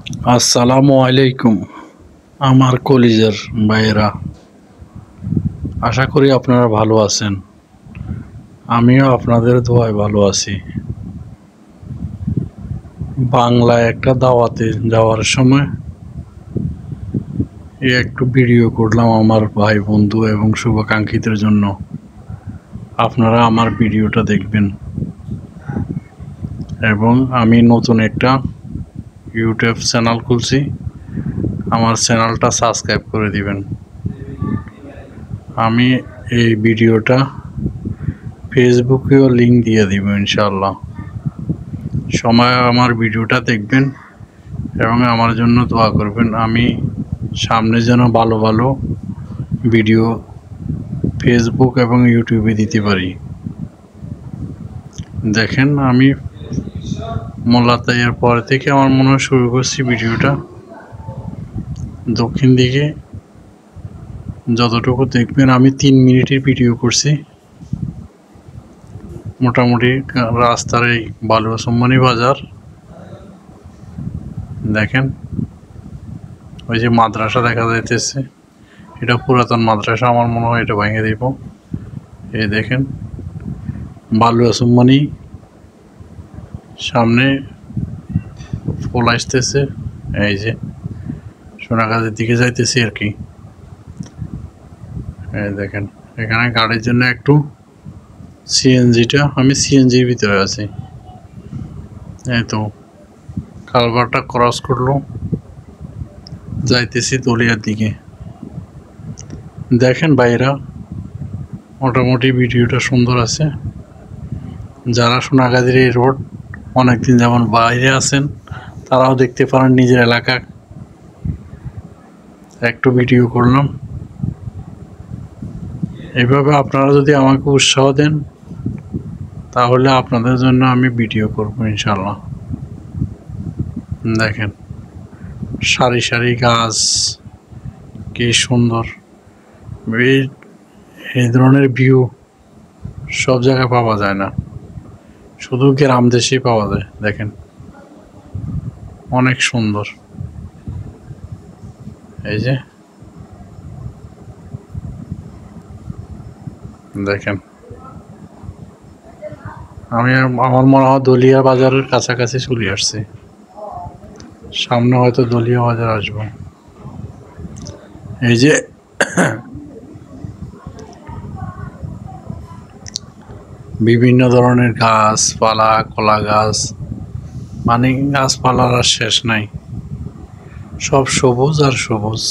আসসালামু আলাইকুম আমার কলিজার ভাইয়েরা, আশা করি আপনারা ভালো আছেন। আমিও আপনাদের দোয়ায় ভালো আছি। বাংলায় একটা দাওয়াতে যাওয়ার সময় একটু ভিডিও করলাম আমার ভাই বন্ধু এবং শুভাকাঙ্ক্ষীদের জন্য। আপনারা আমার ভিডিওটা দেখবেন এবং আমি নতুন একটা ইউটিউব চ্যানেল খুলছি, আমার চ্যানেলটা সাবস্ক্রাইব করে দিবেন। আমি এই ভিডিওটা ফেসবুকেও লিংক দিয়ে দিব ইনশাআল্লাহ। সময় আমার ভিডিওটা দেখবেন এবং আমার জন্য দোয়া করবেন। আমি সামনে যেন ভালো ভালো ভিডিও ফেসবুক এবং ইউটিউবে দিতে পারি। দেখেন, আমি মোল্লাতাইয়ের পর থেকে আমার মনে হয় শুরু করছি ভিডিওটা। দক্ষিণ দিকে যতটুকু দেখবেন, আমি 3 মিনিটের ভিডিও করছি। মোটামুটি রাস্তার এই বালুয়াসম্মানী বাজার দেখেন, ওই যে মাদ্রাসা দেখা যাইতেছে, এটা পুরাতন মাদ্রাসা, আমার মনে হয় এটা ভেঙে দিব। এই দেখেন বালুয়াসম্মানী, সামনে ফুল আসতেছে, এই যে সোনাগাছির দিকে যাইতেছি আর কি। এই দেখেন, এখানে গাড়ির জন্য একটু সিএনজিটা, আমি সিএনজির ভিতরে আছি। এই তো কালভারটা ক্রস করলো, যাইতেছি দলিয়ার দিকে। দেখেন ভাইরা, মোটামুটি ভিডিওটা সুন্দর আছে। যারা সোনাগাছির এই রোড অনেকদিন যেমন বাইরে আছেন, তারাও দেখতে পারেন নিজের এলাকা। একটু ভিডিও করলাম। এইভাবে আপনারা যদি আমাকে উৎসাহ দেন, তাহলে আপনাদের জন্য আমি ভিডিও করব ইনশাআল্লাহ। দেখেন সারি সারি গাছ, কি সুন্দর। এই ধরনের ভিউ সব জায়গায় পাওয়া যায় না, শুধু গ্রাম দেশেই পাওয়া যায়। দেখেন অনেক সুন্দর। এই যে দেখেন, আমার মনে হয় দলিয়া বাজারের কাছাকাছি চলে আসছি। সামনে হয়তো দলিয়া বাজার আসবো। এই যে বিভিন্ন ধরনের গাছপালা, কলা গাছ, মানে গাছপালার আর শেষ নাই, সব সবুজ আর সবুজ।